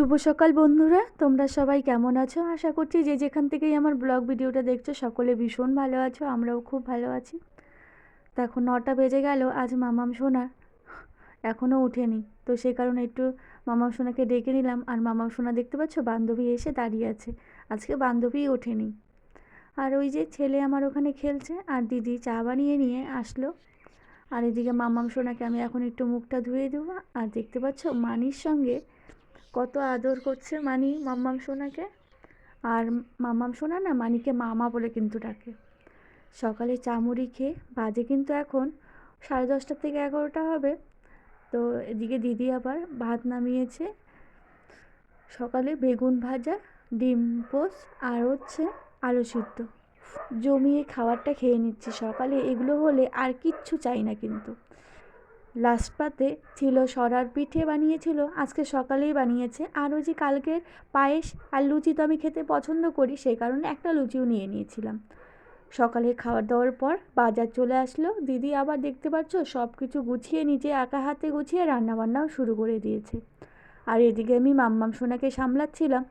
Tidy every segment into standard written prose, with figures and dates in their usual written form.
শুভ সকাল বন্ধুরা, তোমরা সবাই কেমন আছো? আশা করছি যে যেখান থেকেই আমার ব্লগ ভিডিওটা দেখছো সকলে ভীষণ ভালো আছো। আমরাও খুব ভালো আছি। তো এখন 9টা বেজে গেল। আজ মামাম সোনার এখনও ওঠেনি, তো সেই কারণে একটু মামাম সোনাকে ডেকে নিলাম। আর মামাম সোনা দেখতে পাচ্ছ বান্ধবী এসে দাঁড়িয়ে আছে। আজকে বান্ধবী ওঠেনি। আর ওই যে ছেলে আমার ওখানে খেলছে, আর দিদি চা বানিয়ে নিয়ে আসলো। আর এদিকে মামাম সোনাকে আমি এখন একটু মুখটা ধুয়ে দেবো। আর দেখতে পাচ্ছ মানির সঙ্গে কত আদর করছে মানি মাম্মাম সোনাকে। আর মাম্মাম সোনা না মানিকে মামা বলে কিন্তু ডাকে। সকালে চা মুড়ি খেয়ে বাজে কিন্তু এখন 10:30 থেকে 11টা হবে। তো এদিকে দিদি আবার ভাত নামিয়েছে। সকালে বেগুন ভাজা, ডিম পোস্ট আর হচ্ছে আলু সিদ্ধ জমিয়ে খাবারটা খেয়ে নিচ্ছি। সকালে এগুলো হলে আর কিচ্ছু চাই না। কিন্তু লাস্ট পাতে ছিল সরার পিঠে বানিয়েছিল, আজকে সকালেই বানিয়েছে। আর ওই যে কালকের পায়েস আর লুচি তো আমি খেতে পছন্দ করি, সেই কারণে একটা লুচিও নিয়ে নিয়েছিলাম। সকালে খাওয়ার দাওয়ার পর বাজার চলে আসলো দিদি। আবার দেখতে পাচ্ছ সব কিছু গুছিয়ে নিজে একা হাতে গুছিয়ে রান্নাবান্নাও শুরু করে দিয়েছে। আর এদিকে আমি মাম্মাম সোনাকে সামলাচ্ছিলাম।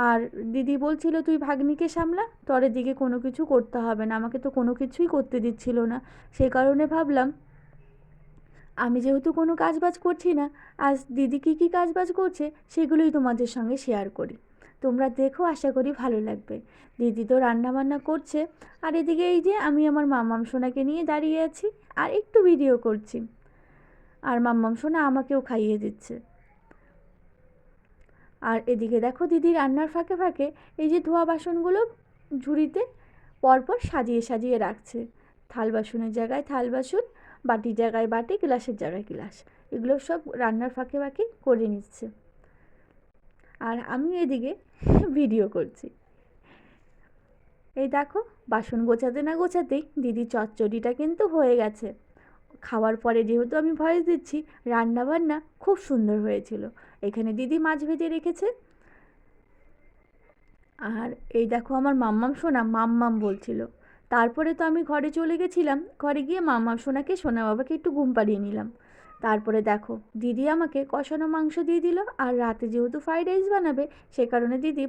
আর দিদি বলছিল তুই ভাগ্নিকে সামলা, তোর এদিকে কোনো কিছু করতে হবে না। আমাকে তো কোনো কিছুই করতে দিচ্ছিল না। সেই কারণে ভাবলাম আমি যেহেতু কোনো কাজবাজ করছি না, আজ দিদি কী কাজবাজ করছে সেগুলোই তোমাদের সঙ্গে শেয়ার করি। তোমরা দেখো, আশা করি ভালো লাগবে। দিদি তো রান্নাবান্না করছে, আর এদিকে এই যে আমি আমার মাম্মাম সোনাকে নিয়ে দাঁড়িয়ে আছি আর একটু ভিডিও করছি। আর মাম্মাম সোনা আমাকেও খাইয়ে দিচ্ছে। আর এদিকে দেখো দিদি রান্নার ফাঁকে ফাঁকে এই যে ধোয়া বাসনগুলো ঝুড়িতে পরপর সাজিয়ে সাজিয়ে রাখছে। থাল বাসনের জায়গায় থাল বাসন, বাটির জায়গায় বাটি, গ্লাসের জায়গায় গ্লাস, এগুলো সব রান্নার ফাঁকে ফাঁকে করে নিচ্ছে। আর আমি এদিকে ভিডিও করছি। এই দেখো বাসন গোছাতে না গোছাতেই দিদি চচ্চড়িটা কিন্তু হয়ে গেছে। খাওয়ার পরে যেহেতু আমি ভয়েস দিচ্ছি, রান্নাবান্না খুব সুন্দর হয়েছিল। এখানে দিদি মাছ ভেজে রেখেছে। আর এই দেখো আমার মাম্মাম সোনা মাম্মাম বলছিল। তারপরে তো আমি ঘরে চলে গেছিলাম। ঘরে গিয়ে মাম্মাম সোনাকে সোনা বাবাকে একটু ঘুম পাড়িয়ে নিলাম। তারপরে দেখো দিদি আমাকে কষানো মাংস দিয়ে দিল। আর রাতে যেহেতু ফ্রাইড রাইস বানাবে, সে কারণে দিদি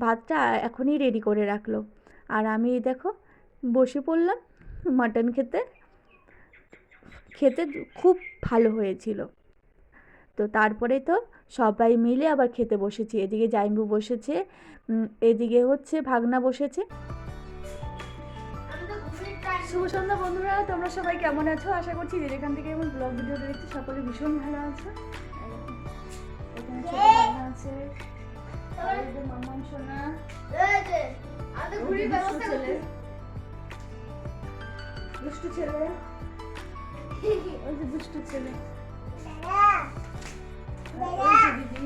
ভাতটা এখনই রেডি করে রাখলো। আর আমি দেখো বসে পড়লাম মাটন খেতে। খেতে খুব ভালো হয়েছিল। তো তারপরে তো সবাই মিলে আবার খেতে বসেছি। এদিকে জাইম্বু বসেছে, এদিকে হচ্ছে ভাগনা বসেছে। শুভ সন্ধ্যা বন্ধুরা, তোমরা সবাই কেমন আছো? আশা করছি যে যেখান থেকে আমার ব্লগ ভিডিও দেখছি সকলে ভীষণ ভালো আছো। এখানে ছোট ভাগনা আছে, মাম্মাম সোনা, দুষ্টু ছেলে, ওই যে দুষ্টু ছেলে, দিদি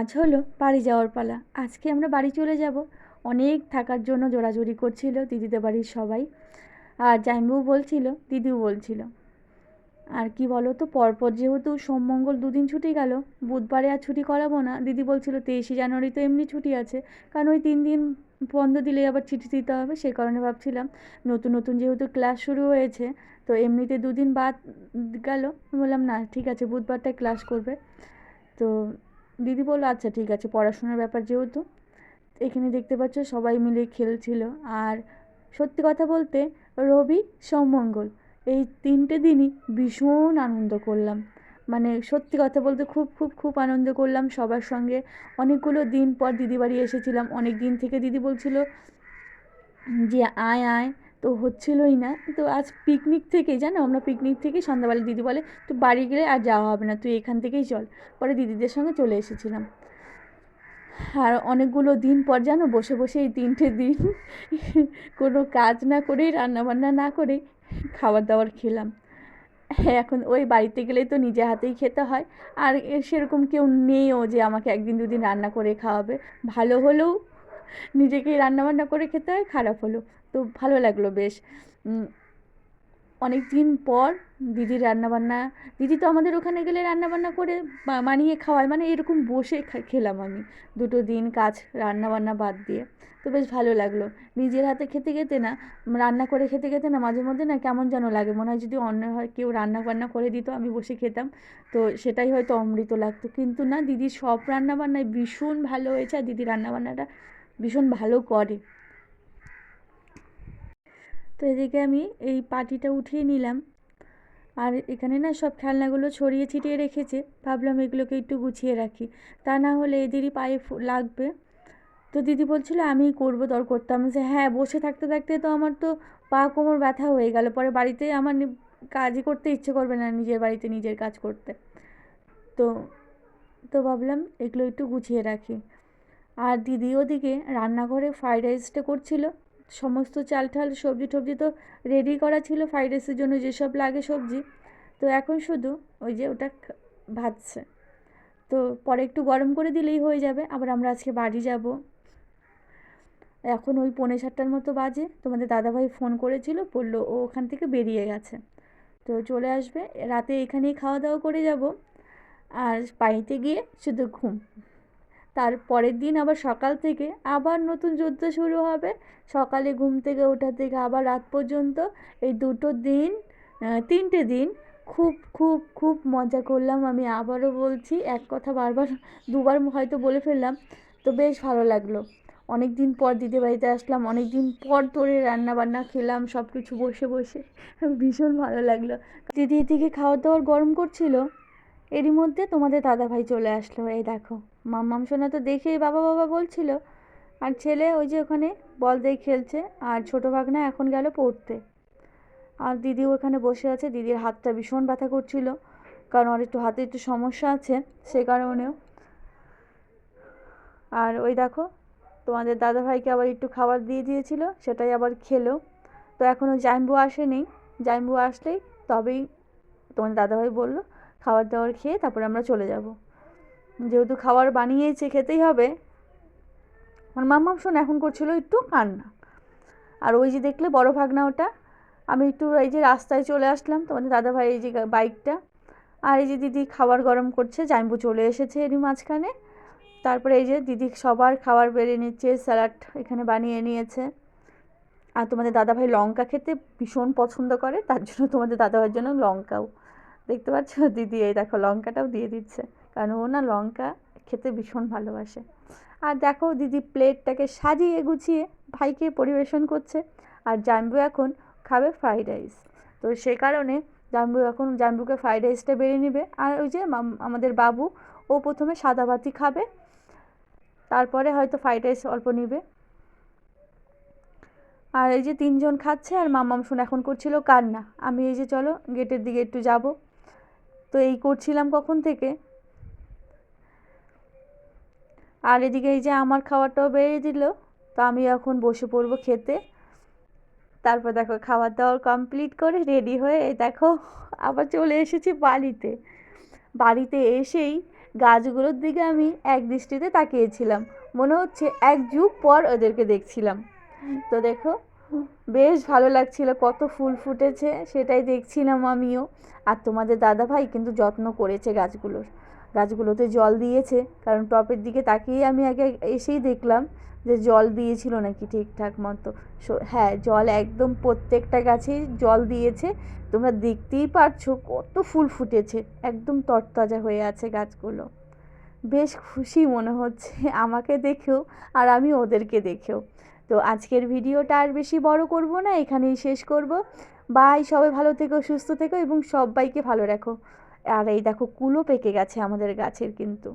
আজ হলো বাড়ি যাওয়ার পালা। আজকে আমরা বাড়ি চলে যাব। অনেক থাকার জন্য জোরাজুরি করছিল দিদিদের বাড়ির সবাই। আর জাইম্বু বলছিল, দিদিও বলছিল। আর কি বলো তো, পরপর যেহেতু সোম মঙ্গল দুদিন ছুটি গেল, বুধবারে আর ছুটি করাবো না। দিদি বলছিল 23শে জানুয়ারি তো এমনি ছুটি আছে, কারণ ওই 3 দিন বন্ধ দিলে আবার চিঠি দিতে হবে। সেই কারণে ভাবছিলাম নতুন নতুন যেহেতু ক্লাস শুরু হয়েছে, তো এমনিতে 2 দিন বাদ গেল। বললাম না ঠিক আছে, বুধবারটায় ক্লাস করবে। তো দিদি বললো আচ্ছা ঠিক আছে, পড়াশোনার ব্যাপার যেহেতু। এখানে দেখতে পাচ্ছ সবাই মিলে খেলছিল। আর সত্যি কথা বলতে রবি সোম মঙ্গল এই 3টে দিনই ভীষণ আনন্দ করলাম। মানে সত্যি কথা বলতে খুব খুব খুব আনন্দ করলাম সবার সঙ্গে। অনেকগুলো দিন পর দিদি বাড়ি এসেছিলাম। অনেক দিন থেকে দিদি বলছিল যে আয় আয়, তো হচ্ছিলই না। তো আজ পিকনিক থেকে জানো, আমরা পিকনিক থেকে সন্ধ্যাবেলা দিদি বলে তুই বাড়ি গেলে আর যাওয়া হবে না, তুই এখান থেকেই চল। পরে দিদিদের সঙ্গে চলে এসেছিলাম। আর অনেকগুলো দিন পর জানো বসে বসে এই 3টে দিন কোনো কাজ না করেই, রান্নাবান্না না করেই খাবার দাবার খেলাম। হ্যাঁ, এখন ওই বাড়িতে গেলেই তো নিজে হাতেই খেতে হয়। আর সেরকম কেউ নেইও যে আমাকে 1 দিন 2 দিন রান্না করে খাওয়াবে। ভালো হলেও নিজেকেই রান্নাবান্না করে খেতে হয়, খারাপ হলো। তো ভালো লাগলো বেশ। অনেক দিন পর দিদির রান্নাবান্না, দিদি তো আমাদের ওখানে গেলে রান্নাবান্না করে বানিয়ে খাওয়ায়, মানে এরকম বসে খেলাম আমি 2 দিন কাজ রান্নাবান্না বাদ দিয়ে। তো বেশ ভালো লাগলো। নিজের হাতে খেতে খেতে না, রান্না করে খেতে খেতে না মাঝে মধ্যে না কেমন যেন লাগে, মনে হয় যদি অন্য হয় কেউ রান্না বান্না করে দিত আমি বসে খেতাম, তো সেটাই হয়তো অমৃত লাগতো। কিন্তু না, দিদির সব রান্নাবান্নাই ভীষণ ভালো হয়েছে, আর দিদি রান্নাবান্নাটা ভীষণ ভালো করে। তো এদিকে আমি এই পাটিটা উঠিয়ে নিলাম, আর এখানে না সব খেলনাগুলো ছড়িয়ে ছিটিয়ে রেখেছে, ভাবলাম এগুলোকে একটু গুছিয়ে রাখি, তা না হলে এদেরই পায়ে লাগবে। তো দিদি বলছিল আমিই করবো, করতাম যে হ্যাঁ, বসে থাকতে থাকতে তো আমার তো পা কোমর ব্যথা হয়ে গেল, পরে বাড়িতে আমার কাজই করতে ইচ্ছে করবে না, নিজের বাড়িতে নিজের কাজ করতে। তো তো ভাবলাম এগুলো একটু গুছিয়ে রাখি। আর দিদি ওদিকে রান্নাঘরে ফ্রাইড রাইসটা করছিল, সমস্ত চাল ঠাল সবজি টবজি তো রেডি করা ছিল ফ্রাইড রাইসের জন্য যেসব লাগে সবজি, তো এখন শুধু ওই যে ওটা ভাজছে, তো পরে একটু গরম করে দিলেই হয়ে যাবে। আবার আমরা আজকে বাড়ি যাব, এখন ওই 6:45 মতো বাজে, তোমাদের দাদাভাই ফোন করেছিল, বললো ও ওখান থেকে বেরিয়ে গেছে, তো চলে আসবে, রাতে এখানেই খাওয়া দাওয়া করে যাব, আর বাড়িতে গিয়ে শুধু ঘুম। তার পরের দিন আবার সকাল থেকে আবার নতুন যুদ্ধ শুরু হবে, সকালে ঘুম থেকে ওঠা থেকে আবার রাত পর্যন্ত, এই 2 দিন 3টে দিন খুব খুব খুব মজা করলাম। আমি আবারও বলছি, এক কথা বারবার 2বার হয়তো বলে ফেললাম, তো বেশ ভালো লাগলো। অনেক দিন পর দিদি বাড়িতে আসলাম, অনেক দিন পর ধরে রান্না বান্না খেলাম সব কিছু বসে বসে, ভীষণ ভালো লাগলো। দিদি এদিকে খাওয়ার দাওয়ার গরম করছিল, এরই মধ্যে তোমাদের দাদাভাই চলে আসলো। এই দেখো, মাম্মাম সোনা তো দেখেই বাবা বাবা বলছিল, আর ছেলে ওই যে ওখানে বল দিয়ে খেলছে, আর ছোটো ভাগনা এখন গেল পড়তে, আর দিদিও ওখানে বসে আছে। দিদির হাতটা ভীষণ ব্যথা করছিল, কারণ ওর একটু হাতে একটু সমস্যা আছে সে কারণেও। আর ওই দেখো, তোমাদের দাদাভাইকে আবার একটু খাবার দিয়ে দিয়েছিল, সেটাই আবার খেলো। তো এখনও জাইম্বু আসেনি, জাইম্বু আসলেই তবেই তোমাদের দাদাভাই বললো খাবার দাবার খেয়ে তারপরে আমরা চলে যাব, যেহেতু খাবার বানিয়েছে খেতেই হবে। আমার মাম্মাম শোন এখন করছিল একটু কান্না, আর ওই যে দেখলে বড় ভাগনা ওটা, আমি একটু এই যে রাস্তায় চলে আসলাম, তোমাদের দাদাভাই এই যে বাইকটা, আর এই যে দিদি খাবার গরম করছে, জাইম্বু চলে এসেছে এরই মাঝখানে। তারপরে এই যে দিদি সবার খাবার বেড়ে নিচ্ছে, স্যালাড এখানে বানিয়ে নিয়েছে। আর তোমাদের দাদাভাই লঙ্কা খেতে ভীষণ পছন্দ করে, তার জন্য তোমাদের দাদাভাইয়ের জন্য লঙ্কাও দেখতে পাচ্ছ, দিদি এই দেখো লঙ্কাটাও দিয়ে দিচ্ছে, কারণ ও না লঙ্কা খেতে ভীষণ ভালোবাসে। আর দেখো দিদি প্লেটটাকে সাজিয়ে গুছিয়ে ভাইকে পরিবেশন করছে, আর জাম্বু এখন খাবে ফ্রাইড রাইস, তো সে কারণে জাম্বুকে ফ্রাইড রাইসটা বেড়ে নেবে। আর ওই যে আমাদের বাবু, ও প্রথমে সাদা ভাতই খাবে, তারপরে হয়তো ফ্রাইড রাইস অল্প নেবে। আর এই যে 3জন খাচ্ছে, আর মাম্মাম শোন এখন করছিল কান্না। আমি এই যে চলো গেটের দিকে একটু যাব, তো এই করছিলাম কখন থেকে। আর এদিকে এই যে আমার খাবারটাও বেড়ে দিল, তো আমি এখন বসে পড়বো খেতে। তারপর দেখো খাবার দাবার কমপ্লিট করে রেডি হয়ে এই দেখো আবার চলে এসেছি বাড়িতে। বাড়িতে এসেই গাছগুলোর দিকে আমি এক দৃষ্টিতে তাকিয়েছিলাম, মনে হচ্ছে 1 যুগ পর ওদেরকে দেখছিলাম। তো দেখো বেশ ভালো লাগছিল, কত ফুল ফুটেছে সেটাই দেখছিলাম আমিও। আর তোমাদের দাদাভাই কিন্তু যত্ন করেছে গাছগুলোতে জল দিয়েছে, কারণ টপের দিকে তাকিয়ে আমি আগে এসেই দেখলাম যে জল দিয়েছিল নাকি ঠিকঠাক মতো। হ্যাঁ, জল একদম প্রত্যেকটা গাছেই জল দিয়েছে, তোমরা দেখতেই পারছো কত ফুল ফুটেছে, একদম তরতাজা হয়ে আছে গাছগুলো। বেশ খুশি মনে হচ্ছে আমাকে দেখেও, আর আমি ওদেরকে দেখেও। তো আজকের ভিডিওটা আর বেশি বড় করব না, এখানেই শেষ করব। বাই, সবাই ভালো থেকো, সুস্থ থেকো, এবং সবাইকে ভালো রাখো। আর এই দেখো কুলো পেকে গেছে আমাদের গাছের কিন্তু।